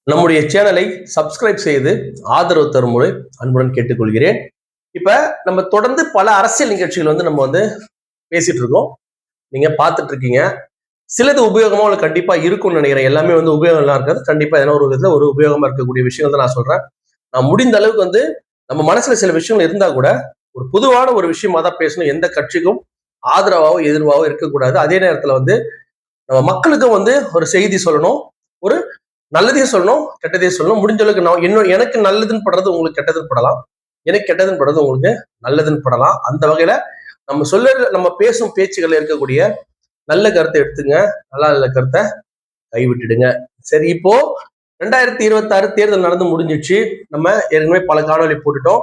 நம்முடைய சேனலை சப்ஸ்கிரைப் செய்து ஆதரவு தருமுறை அன்புடன் கேட்டுக்கொள்கிறேன். இப்ப நம்ம தொடர்ந்து பல அரசியல் நிகழ்ச்சிகள் நம்ம பேசிட்டு இருக்கோம். நீங்க பார்த்துட்டு இருக்கீங்க. சிலது உபயோகமா உங்களுக்கு கண்டிப்பா இருக்கும்னு நினைக்கிறேன். எல்லாமே உபயோகம் எல்லாம் இருக்காது. கண்டிப்பா ஏதோ ஒரு விதத்துல ஒரு உபயோகமா இருக்கக்கூடிய விஷயங்கள் தான் நான் சொல்றேன். நான் முடிந்த அளவுக்கு நம்ம மனசுல சில விஷயங்கள் இருந்தா கூட ஒரு பொதுவான ஒரு விஷயமா தான் பேசணும். எந்த கட்சிக்கும் ஆதரவாவோ எதிர்வாவோ இருக்கக்கூடாது. அதே நேரத்துல நம்ம மக்களுக்கும் ஒரு செய்தி சொல்லணும். ஒரு நல்லதையும் சொல்லணும், கெட்டதையும் சொல்லணும். முடிஞ்ச அளவுக்கு நான் எனக்கு நல்லதுன்னு படுறது உங்களுக்கு கெட்டதுன்னு படலாம். எனக்கு கெட்டதுன்னு படுறது உங்களுக்கு நல்லதுன்னு படலாம். அந்த வகையில நம்ம பேசும் பேச்சுகள் இருக்கக்கூடிய நல்ல கருத்தை எடுத்துங்க, நல்லா நல்ல கருத்தை கைவிட்டுடுங்க. சரி, இப்போ 2026 தேர்தல் நடந்து முடிஞ்சிச்சு. நம்ம ஏற்கனவே பல காணொலி போட்டுட்டோம்.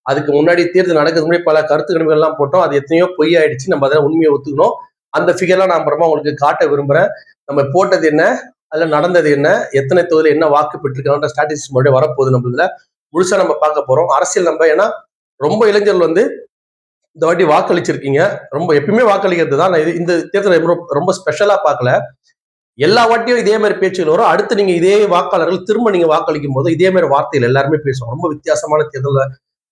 அதுக்கு முன்னாடி தேர்தல் நடக்கிறதுக்கு முன்னாடி பல கருத்து கணிப்புகள் எல்லாம் போட்டோம். அது எத்தனையோ பொய் ஆயிடுச்சு. நம்ம அதை உண்மையை ஒத்துக்கணும். அந்த ஃபிகர்லாம் நான் அப்புறமா உங்களுக்கு காட்ட விரும்புறேன். நம்ம போட்டது என்ன, அதுல நடந்தது என்ன, எத்தனை தொகுதியில் என்ன வாக்கு பெற்றிருக்காங்க ஸ்டாட்டிஸ்டிக்ஸ் மறுபடியும் வரப்போகுது. நம்மள முழுசா நம்ம பார்க்க போறோம். அரசியல் ஏன்னா ரொம்ப இளைஞர்கள் இந்த வாட்டி வாக்களிச்சிருக்கீங்க. ரொம்ப எப்பயுமே வாக்களிக்கிறது தான். இந்த தேர்தலை ரொம்ப ஸ்பெஷலா பார்க்கல. எல்லா வாட்டியும் இதே மாதிரி பேச்சுகள் வரும். அடுத்து நீங்க இதே வாக்காளர்கள் திரும்ப நீங்க வாக்களிக்கும் போது இதே மாதிரி வார்த்தைகள் எல்லாருமே பேசுவாங்க. ரொம்ப வித்தியாசமான தேர்தல்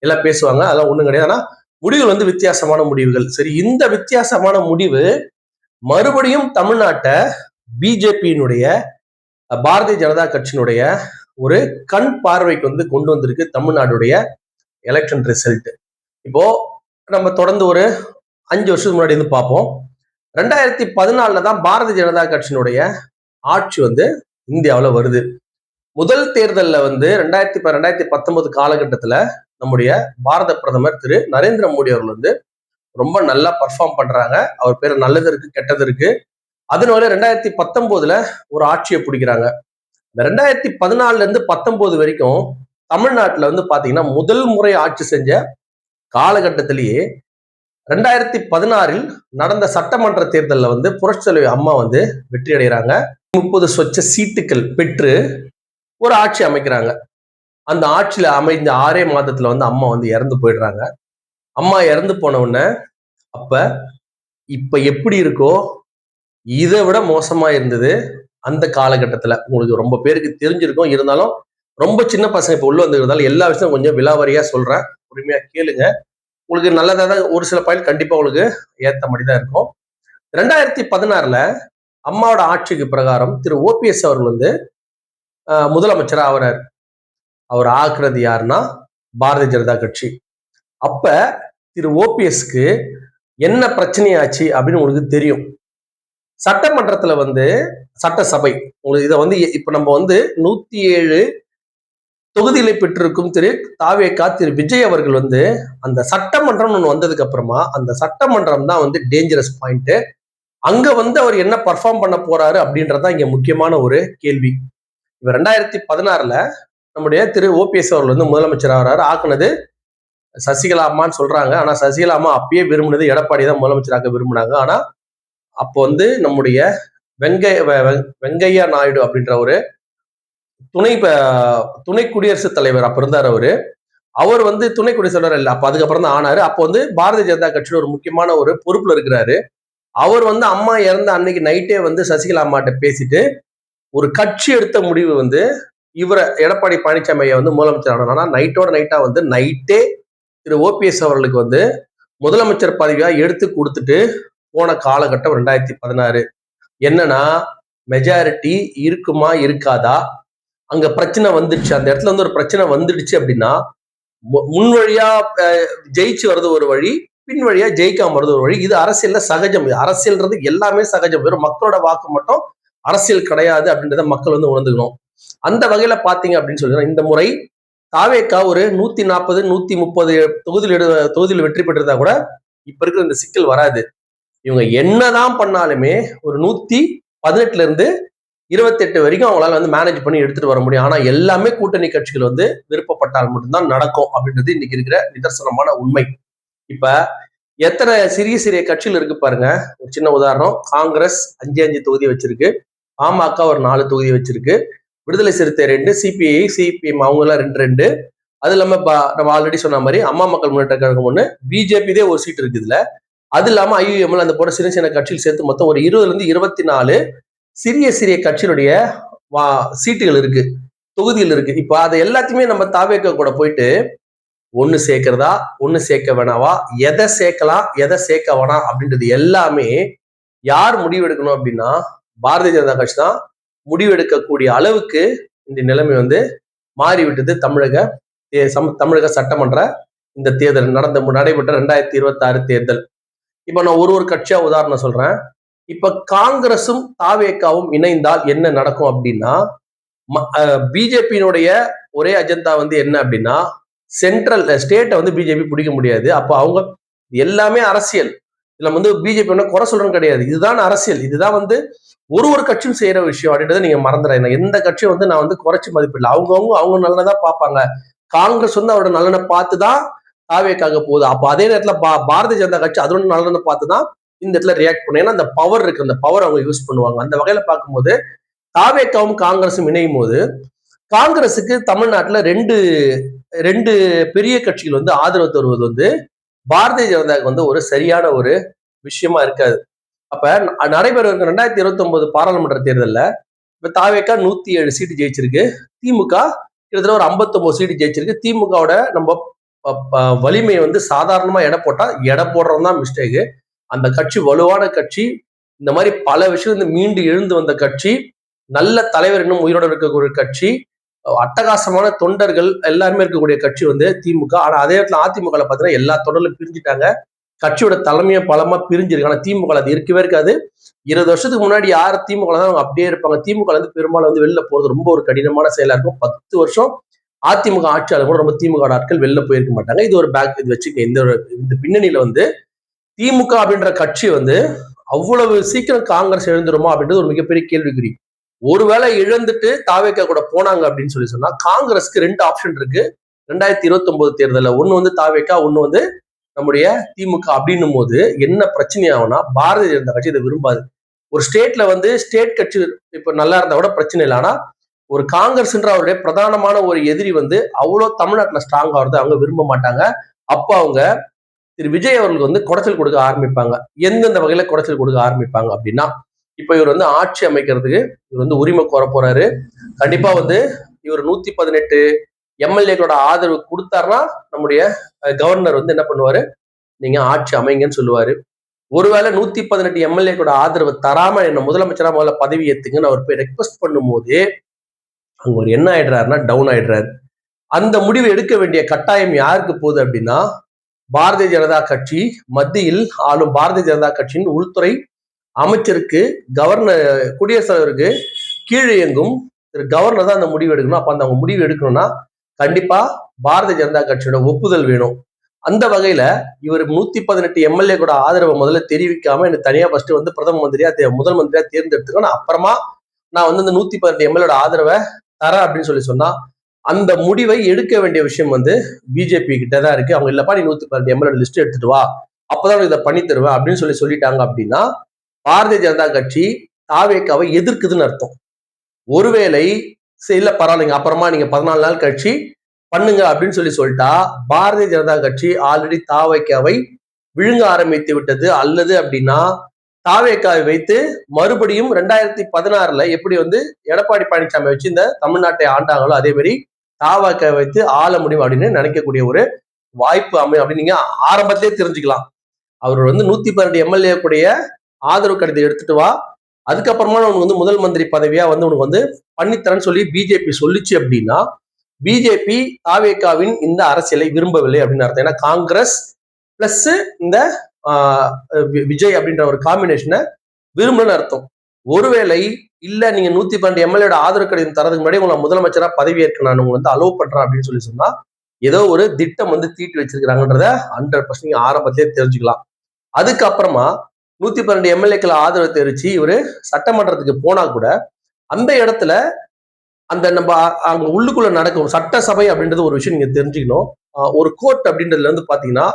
எல்லாம் பேசுவாங்க. அதெல்லாம் ஒண்ணும் கிடையாது. ஆனா முடிவுகள் வித்தியாசமான முடிவுகள். சரி, இந்த வித்தியாசமான முடிவு மறுபடியும் தமிழ்நாட்டை பிஜேபியினுடைய பாரதிய ஜனதா கட்சியினுடைய ஒரு கண் பார்வைக்கு கொண்டு வந்திருக்கு தமிழ்நாடுடைய எலெக்ஷன் ரிசல்ட். இப்போ நம்ம தொடர்ந்து ஒரு 5 வருஷத்துக்கு முன்னாடி பார்ப்போம். 2014 தான் பாரதிய ஜனதா கட்சியினுடைய ஆட்சி இந்தியாவில் வருது. முதல் தேர்தலில் 2019 காலகட்டத்தில் நம்முடைய பாரத பிரதமர் திரு நரேந்திர மோடி அவர்கள் ரொம்ப நல்லா பர்ஃபார்ம் பண்றாங்க. அவர் பேர் நல்லது இருக்கு, கெட்டது இருக்கு. அதனால 2019 ஒரு ஆட்சியை பிடிக்கிறாங்க. இந்த 2014 இருந்து 19 வரைக்கும் தமிழ்நாட்டுல பாத்தீங்கன்னா முதல் முறை ஆட்சி செஞ்ச காலகட்டத்திலேயே 2016 நடந்த சட்டமன்ற தேர்தலில் புரட்சி தலைவி அம்மா வெற்றி அடைகிறாங்க. 30 சொச்ச சீட்டுகள் பெற்று ஒரு ஆட்சி அமைக்கிறாங்க. அந்த ஆட்சியில அமைந்த 6 மாதத்துல அம்மா இறந்து போயிடுறாங்க. அம்மா இறந்து போன உடனே இப்ப எப்படி இருக்கோ இதை விட மோசமா இருந்தது அந்த காலகட்டத்துல. உங்களுக்கு ரொம்ப பேருக்கு தெரிஞ்சிருக்கும். இருந்தாலும் ரொம்ப சின்ன பசங்க இப்ப உள்ள வந்திருந்தாலும் எல்லா விஷயம் கொஞ்சம் விலாவரியா சொல்றேன். பொறுமையா கேளுங்க. உங்களுக்கு நல்லதா தான் ஒரு சில பாயிண்ட் கண்டிப்பா உங்களுக்கு ஏத்த மாதிரிதான் இருக்கும். 2016 அம்மாவோட ஆட்சிக்கு பிரகாரம் திரு ஓபிஎஸ் அவர்கள் முதலமைச்சரா ஆகிறார். அவர் ஆக்குறது யாருன்னா பாரதிய ஜனதா கட்சி. அப்ப திரு ஓபிஎஸ்க்கு என்ன பிரச்சனையாச்சு அப்படின்னு உங்களுக்கு தெரியும். சட்டமன்றத்துல சட்டசபை உங்களுக்கு இதை இப்ப நம்ம 107 தொகுதிகளை பெற்றிருக்கும் திரு தாவேகா திரு விஜய் அவர்கள் அந்த சட்டமன்றம் ஒண்ணு வந்ததுக்கு அப்புறமா அந்த சட்டமன்றம் தான் டேஞ்சரஸ் பாயிண்ட். அங்க அவர் என்ன பர்ஃபார்ம் பண்ண போறாரு அப்படின்றதான் இங்க முக்கியமான ஒரு கேள்வி. இப்ப 2016 நம்முடைய திரு ஓபிஎஸ் அவர்கள் முதலமைச்சர் ஆகிறாரு. ஆக்குனது சசிகலா அம்மான்னு சொல்றாங்க. ஆனா சசிகலா அம்மா அப்பயே விரும்பினது எடப்பாடி தான் முதலமைச்சராக விரும்பினாங்க. ஆனா அப்போ நம்முடைய வெங்கையா நாயுடு அப்படின்ற ஒரு துணை குடியரசுத் தலைவர் அப்ப இருந்தார். அவர் துணை குடியரசுத் தலைவர் இல்லை, அப்ப அதுக்கப்புறம் தான் ஆனாரு. அப்போ பாரதிய ஜனதா கட்சியில ஒரு முக்கியமான ஒரு பொறுப்புல இருக்கிறாரு. அவர் அம்மா இறந்த அன்னைக்கு நைட்டே சசிகலா அம்மாட்ட பேசிட்டு ஒரு கட்சி எடுத்த முடிவு இவரை எடப்பாடி பழனிசாமி ஐயா முதலமைச்சர் ஆனா நைட்டோட நைட்டா நைட்டே திரு ஓபிஎஸ் அவர்களுக்கு முதலமைச்சர் பதவியா எடுத்து கொடுத்துட்டு போன காலகட்டம் 2016. என்னன்னா மெஜாரிட்டி இருக்குமா இருக்காதா, அங்க பிரச்சனை வந்துடுச்சு, அந்த இடத்துல ஒரு பிரச்சனை வந்துடுச்சு அப்படின்னா முன் வழியா ஜெயிச்சு வர்றது ஒரு வழி, பின் வழியா ஜெயிக்காம வர்றது ஒரு வழி. இது அரசியல்ல சகஜம். அரசியல்ன்றது எல்லாமே சகஜம். வெறும் மக்களோட வாக்கு மட்டும் அரசியல் கிடையாது அப்படின்றத மக்கள் உணர்ந்துக்கணும். அந்த வகையில பாத்தீங்க அப்படின்னு சொல்லி இந்த முறை தாவேகா ஒரு 140 130 தொகுதியில் வெற்றி பெற்றிருந்தா கூட இப்ப இருக்கிற இந்த சிக்கல் வராது. இவங்க என்னதான் பண்ணாலுமே ஒரு 118 இருந்து 28 வரைக்கும் அவங்களால மேனேஜ் பண்ணி எடுத்துட்டு வர முடியும். ஆனா எல்லாமே கூட்டணி கட்சிகள் விருப்பப்பட்டால் மட்டும்தான் நடக்கும் அப்படின்றது இன்னைக்கு இருக்கிற நிதர்சனமான உண்மை. இப்ப எத்தனை சிறிய சிறிய கட்சிகள் இருக்கு பாருங்க. ஒரு சின்ன உதாரணம், காங்கிரஸ் 5 தொகுதி வச்சிருக்கு, பாமக ஒரு 4 தொகுதி வச்சிருக்கு, விடுதலை சிறுத்தை 2, சிபிஐ சிபிஎம் அவங்க எல்லாம் 2. அது இல்லாம நம்ம ஆல்ரெடி சொன்ன மாதிரி அம்மா மக்கள் முன்னேற்ற கழகம் 1, பிஜேபி ஒரு சீட் இருக்கு இதுல. அது இல்லாம ஐயுஎம்எல் அந்த போல சின்ன சின்ன கட்சியில் சேர்த்து மொத்தம் ஒரு 20 இருந்து 24 சிறிய சிறிய கட்சியினுடைய சீட்டுகள் இருக்கு. தொகுதியில் இருக்கு. இப்ப அதை எல்லாத்தையுமே நம்ம தாவேக கூட போயிட்டு ஒண்ணு சேர்க்கிறதா, ஒண்ணு சேர்க்க வேணாவா, எதை சேர்க்கலாம், எதை சேர்க்க வேணாம் அப்படின்றது எல்லாமே யார் முடிவெடுக்கணும் அப்படின்னா பாரதிய ஜனதா கட்சி தான் முடிவெடுக்கக்கூடிய அளவுக்கு இந்த நிலைமை வந்து மாறிவிட்டது. தமிழக சட்டமன்ற இந்த தேர்தல் நடைபெற்ற 2026 தேர்தல். இப்ப நான் ஒரு கட்சியா உதாரணம் சொல்றேன். இப்ப காங்கிரசும் தாவேகாவும் இணைந்தால் என்ன நடக்கும் அப்படின்னா, பிஜேபியினுடைய ஒரே அஜெண்டா வந்து என்ன அப்படின்னா, சென்ட்ரல் ஸ்டேட்டை வந்து பிஜேபி பிடிக்க முடியாது. அப்ப அவங்க எல்லாமே அரசியல். இதுல வந்து பிஜேபி குறை சொல்றோம் கிடையாது. இதுதான் அரசியல். இதுதான் வந்து ஒரு கட்சியும் செய்யற விஷயம் அப்படின்றத நீங்க மறந்துடுறேன். எந்த கட்சியும் வந்து நான் வந்து குறைச்சி மதிப்பிடல. அவங்க நல்லதா பார்ப்பாங்க. காங்கிரஸ் வந்து அவரோட நலனை பார்த்துதான் தாவேக்காக போகுது. அப்ப அதே நேரத்துல பாரதிய ஜனதா கட்சி அதோட நலனை பார்த்துதான் இந்த இடத்துல ரியாக்ட் பண்ணும். ஏன்னா அந்த பவர் இருக்கு, அந்த பவர் அவங்க யூஸ் பண்ணுவாங்க. அந்த வகையில பார்க்கும்போது தாவேக்காவும் காங்கிரஸும் இணையும் போது காங்கிரஸுக்கு தமிழ்நாட்டுல ரெண்டு பெரிய கட்சிகள் வந்து ஆதரவு தருவது வந்து பாரதிய ஜனதாவுக்கு வந்து ஒரு சரியான ஒரு விஷயமா இருக்காது. அப்ப நடைபெற 2029 பாராளுமன்ற தேர்தலில் இப்ப தாவேக்கா 107 சீட்டு ஜெயிச்சிருக்கு. திமுக கிட்டத்தட்ட ஒரு 59 சீட்டு ஜெயிச்சிருக்கு. திமுகவோட நம்ம வலிமை வந்து சாதாரணமா எடை போடுறவங்க தான் மிஸ்டேக். அந்த கட்சி வலுவான கட்சி. இந்த மாதிரி பல விஷயம் வந்து மீண்டு எழுந்து வந்த கட்சி. நல்ல தலைவர் இன்னும் உயிரோடு இருக்கக்கூடிய கட்சி. அட்டகாசமான தொண்டர்கள் எல்லாருமே இருக்கக்கூடிய கட்சி வந்து திமுக. ஆனா அதே இடத்துல அதிமுக பாத்தீங்கன்னா எல்லா தொண்டர்களும் பிரிஞ்சுட்டாங்க. கட்சியோட தலைமையை பலமா பிரிஞ்சிருக்கு. ஆனா திமுக அது இருக்கவே இருக்காது. 20 வருஷத்துக்கு முன்னாடி யார் திமுக தான் அப்படியே இருப்பாங்க. திமுக வந்து பெரும்பாலும் வந்து வெளில போறது ரொம்ப ஒரு கடினமான செயலா இருக்கும். 10 வருஷம் அதிமுக ஆட்சியாளர் கூட ரொம்ப திமுக ஆட்கள் வெளில போயிருக்க மாட்டாங்க. இது ஒரு பேக் இது வச்சுக்க. இந்த பின்னணியில வந்து திமுக அப்படின்ற கட்சி வந்து அவ்வளவு சீக்கிரம் காங்கிரஸ் எழுந்துருமா அப்படின்றது ஒரு மிகப்பெரிய கேள்விக்குறி. ஒருவேளை இழந்துட்டு தாவேக்கா கூட போனாங்க அப்படின்னு சொன்னா காங்கிரஸ்க்கு 2 ஆப்ஷன் இருக்கு 2029 தேர்தலில். ஒண்ணு வந்து தாவேக்கா, ஒண்ணு வந்து நம்முடைய திமுக. அப்படின்னும் போது என்ன பிரச்சனை ஆகும்னா பாரதிய ஜனதா கட்சி இதை விரும்பாது. ஒரு ஸ்டேட்ல வந்து ஸ்டேட் கட்சி இப்ப நல்லா இருந்தா கூட பிரச்சனை இல்லை. ஆனா ஒரு காங்கிரஸ்ன்ற அவருடைய பிரதானமான ஒரு எதிரி வந்து அவ்வளவு தமிழ்நாட்டுல ஸ்ட்ராங்கா வருது அவங்க விரும்ப மாட்டாங்க. அப்ப அவங்க திரு விஜய் அவர்களுக்கு வந்து குடைச்சல் கொடுக்க ஆரம்பிப்பாங்க. எந்தெந்த வகையில குடைச்சல் கொடுக்க ஆரம்பிப்பாங்க அப்படின்னா, இப்ப இவர் வந்து ஆட்சி அமைக்கிறதுக்கு இவர் வந்து உரிமை கோர போறாரு. கண்டிப்பா வந்து இவர் 118 எம்எல்ஏக்களோட ஆதரவு கொடுத்தாருன்னா நம்முடைய கவர்னர் வந்து என்ன பண்ணுவாரு, நீங்க ஆட்சி அமைங்கன்னு சொல்லுவாரு. ஒருவேளை 118 எம்எல்ஏக்களோட ஆதரவு தராம என்ன முதலமைச்சரா முதல்ல பதவி ஏத்துங்கன்னு அவர் போய் ரெக்வஸ்ட் பண்ணும் போது அங்க ஒரு என்ன ஆயிடுறாருன்னா டவுன் ஆயிடுறாரு. அந்த முடிவு எடுக்க வேண்டிய கட்டாயம் யாருக்கு போகுது அப்படின்னா பாரதிய ஜனதா கட்சி, மத்தியில் ஆளும் பாரதிய ஜனதா கட்சியின் உள்துறை அமைச்சருக்கு, கவர்னர், குடியரசுத் தலைவருக்கு கீழே இயங்கும் திரு கவர்னர் தான் அந்த முடிவு எடுக்கணும். அப்ப அந்த முடிவு எடுக்கணும்னா கண்டிப்பா பாரதிய ஜனதா கட்சியோட ஒப்புதல் வேணும். அந்த வகையில இவர் 118 எம்எல்ஏ கூட ஆதரவை முதல்ல தெரிவிக்காம எனக்கு தனியா ஃபர்ஸ்ட் வந்து பிரதம மந்திரியா முதல் மந்திரியா தேர்ந்தெடுத்துக்கணும். அப்புறமா நான் வந்து இந்த 118 எம்எல்ஏட ஆதரவை தரேன் அப்படின்னு சொன்னா அந்த முடிவை எடுக்க வேண்டிய விஷயம் வந்து பிஜேபி கிட்ட தான் இருக்கு. அவங்க இல்லப்பா நீ 118 எம்எல்ஏ லிஸ்ட் எடுத்துட்டு வா, அப்பதான் இதை பண்ணி தருவேன் அப்படின்னு சொல்லிட்டாங்க அப்படின்னா பாரதிய ஜனதா கட்சி தாவேக்காவை எதிர்க்குதுன்னு அர்த்தம். ஒருவேளை இல்ல பரவாயில்லைங்க அப்புறமா நீங்க 14 நாள் கட்சி பண்ணுங்க அப்படின்னு சொல்லிட்டா பாரதிய ஜனதா கட்சி ஆல்ரெடி தாவேக்காவை விழுங்க ஆரம்பித்து விட்டது. அல்லது அப்படின்னா தாவேக்காவை வைத்து மறுபடியும் 2016 எப்படி வந்து எடப்பாடி பழனிசாமி வச்சு இந்த தமிழ்நாட்டை ஆண்டாங்களோ அதே மாதிரி தாவேக்காவை வைத்து ஆள முடியும் அப்படின்னு நினைக்கக்கூடிய ஒரு வாய்ப்பு அமையும் அப்படின்னு நீங்க ஆரம்பத்திலே தெரிஞ்சுக்கலாம். அவர் வந்து 112 எம்எல்ஏ கூடிய ஆதரவு கடிதம் எடுத்துட்டு வா, அதுக்கப்புறமா உனக்கு வந்து முதல் மந்திரி பதவியா வந்து உனக்கு வந்து பண்ணித்தரேன்னு சொல்லி பிஜேபி சொல்லிச்சு அப்படின்னா பிஜேபி தாவேக்காவின் இந்த அரசியலை விரும்பவில்லை அப்படின்னு அர்த்தம். ஏன்னா காங்கிரஸ் பிளஸ் இந்த விஜய் அப்படின்ற ஒரு காம்பினேஷனை விரும்புன்னு அர்த்தம். ஒருவேளை இல்ல நீங்க 112 எம்எல்ஏட ஆதரவு கடிதம் தரதுக்கு முன்னாடி உங்களை முதலமைச்சரா பதவி ஏற்க நான் வந்து அலோவ் பண்றேன் அப்படின்னு சொன்னா ஏதோ ஒரு திட்டம் வந்து தீட்டி வச்சிருக்கிறாங்கன்றத 100% நீங்க ஆரம்பத்திலே தெரிஞ்சுக்கலாம். அதுக்கப்புறமா 112 எம்எல்ஏக்களை ஆதரவு தெரிவிச்சு இவரு சட்டமன்றத்துக்கு போனா கூட அந்த இடத்துல அந்த நம்ம அங்க உள்ளுக்குள்ள நடக்கும் சட்டசபை அப்படின்றது ஒரு விஷயம் நீங்க தெரிஞ்சுக்கணும். ஒரு கோர்ட் அப்படின்றதுல வந்து பாத்தீங்கன்னா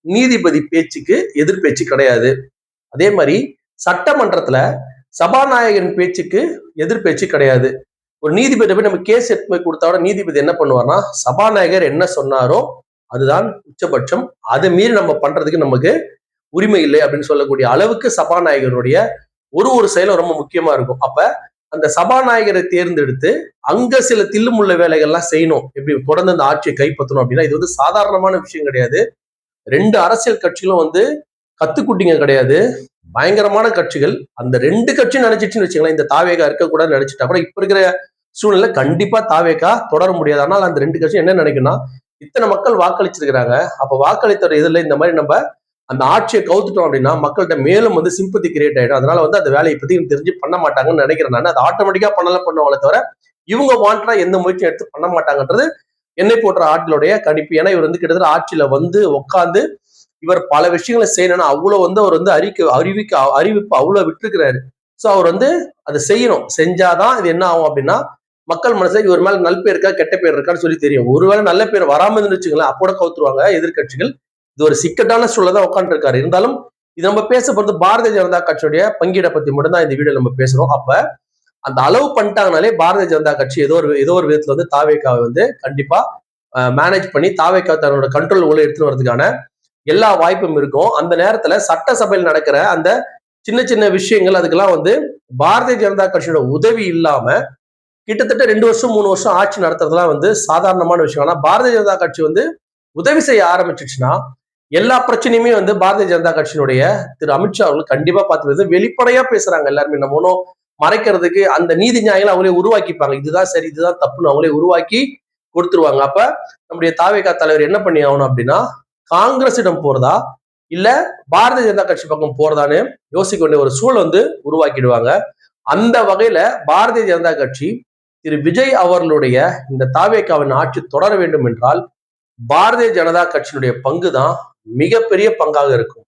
நீதிபதி பேச்சுக்கு எதிர்பேச்சு கிடையாது. அதே மாதிரி சட்டமன்றத்துல சபாநாயகன் பேச்சுக்கு எதிர்பேச்சு கிடையாது. ஒரு நீதிபதி போய் நம்ம கேஸ் எடுத்து போய் கொடுத்தா நீதிபதி என்ன பண்ணுவார்னா சபாநாயகர் என்ன சொன்னாரோ அதுதான் உச்சபட்சம், அதை மீறி நம்ம பண்றதுக்கு நமக்கு உரிமை இல்லை அப்படின்னு சொல்லக்கூடிய அளவுக்கு சபாநாயகருடைய ஒரு செயலும் ரொம்ப முக்கியமா இருக்கும். அப்ப அந்த சபாநாயகரை தேர்ந்தெடுத்து அங்க சில தில்லுமுள்ள வேலைகள்லாம் செய்யணும், எப்படி தொடர்ந்து அந்த ஆட்சியை கைப்பற்றணும் அப்படின்னா இது வந்து சாதாரணமான விஷயம் கிடையாது. 2 அரசியல் கட்சிகளும் வந்து கத்துக்குட்டிங்க கிடையாது, பயங்கரமான கட்சிகள். அந்த 2 கட்சியும் நினைச்சிச்சுன்னு வச்சுக்கலாம், இந்த தாவேகா இருக்கக்கூடாதுன்னு நினைச்சிட்டா கூட இப்ப இருக்கிற சூழ்நிலை கண்டிப்பா தாவேகா தொடர முடியாது. ஆனால் அந்த 2 கட்சியும் என்ன நினைக்குன்னா, இத்தனை மக்கள் வாக்களிச்சிருக்கிறாங்க, அப்ப வாக்களித்தோட இதுல இந்த மாதிரி நம்ம அந்த ஆட்சியை கவுத்துட்டோம் அப்படின்னா மக்கள்கிட்ட மேலும் வந்து சிம்பத்தி கிரியேட் ஆயிடும். அதனால வந்து அந்த வேலையை பத்தி தெரிஞ்சு பண்ண மாட்டாங்கன்னு நினைக்கிறேன் நான். அது ஆட்டோமேட்டிக்கா பண்ணுவாங்களே தவிர இவங்க வாண்டா எந்த முயற்சியும் எடுத்து பண்ண மாட்டாங்கன்றது என்னை போன்ற ஆட்களுடைய கணிப்பு. ஏன்னா இவர் வந்து கிட்டத்தட்ட ஆட்சியில வந்து உட்காந்து இவர் பல விஷயங்களை செய்யணும்னா அவ்வளவு வந்து அவர் வந்து அறிவிப்பு அவ்வளவு விட்டுருக்கிறாரு. சோ அவர் வந்து அதை செய்யணும், செஞ்சாதான் இது என்ன ஆகும் அப்படின்னா மக்கள் மனசுல இவர் மேல நல்ல பேர் இருக்கா கெட்ட பேர் இருக்கான்னு சொல்லி தெரியும். ஒருவேளை நல்ல பேர் வராம இருந்துச்சுங்களேன் அப்போட கவுத்துருவாங்க எதிர்கட்சிகள். இது ஒரு சிக்கட்டான சூழல தான் உட்காந்து இருக்காரு. இருந்தாலும் இது நம்ம பேச போறது பாரதிய ஜனதா கட்சியுடைய பங்கீடை பத்தி மட்டும் தான் இந்த வீடியோ நம்ம பேசுறோம். அப்ப அந்த அளவு பண்ணிட்டாங்கனாலே பாரதிய ஜனதா கட்சி ஏதோ ஒரு விதத்துல வந்து தாவேக்காவை வந்து கண்டிப்பா மேனேஜ் பண்ணி தாவேக்கா தன்னோட கண்ட்ரோல் உள்ள எடுத்துட்டு வரதுக்கான எல்லா வாய்ப்பும் இருக்கும். அந்த நேரத்துல சட்டசபையில் நடக்கிற அந்த சின்ன சின்ன விஷயங்கள் அதுக்கெல்லாம் வந்து பாரதிய ஜனதா கட்சியோட உதவி இல்லாம கிட்டத்தட்ட 2 வருஷம் 3 வருஷம் ஆட்சி நடத்துறதுலாம் வந்து சாதாரணமான விஷயம். ஆனா பாரதிய ஜனதா கட்சி வந்து உதவி செய்ய ஆரம்பிச்சிச்சுன்னா எல்லா பிரச்சனையுமே வந்து பாரதிய ஜனதா கட்சியினுடைய திரு அமித்ஷா அவர்கள் கண்டிப்பா பார்த்து வெளிப்படையா பேசுறாங்க. எல்லாருமே நம்ம ஒன்றும் மறைக்கிறதுக்கு அந்த நீதி நியாயங்களை அவங்களே உருவாக்கிப்பாங்க. இதுதான் சரி இதுதான் தப்புன்னு அவங்களே உருவாக்கி கொடுத்துருவாங்க. அப்ப நம்முடைய தாவேகா தலைவர் என்ன பண்ணி ஆகணும் அப்படின்னா காங்கிரஸிடம் போறதா இல்ல பாரதிய ஜனதா கட்சி பக்கம் போறதான்னு யோசிக்க வேண்டிய ஒரு சூழல் வந்து உருவாக்கிடுவாங்க. அந்த வகையில பாரதிய ஜனதா கட்சி திரு விஜய் அவர்களுடைய இந்த தாவேகாவின் ஆட்சி தொடர வேண்டும் என்றால் பாரதிய ஜனதா கட்சியினுடைய பங்கு தான் மிகப்பெரிய பங்காக இருக்கும்.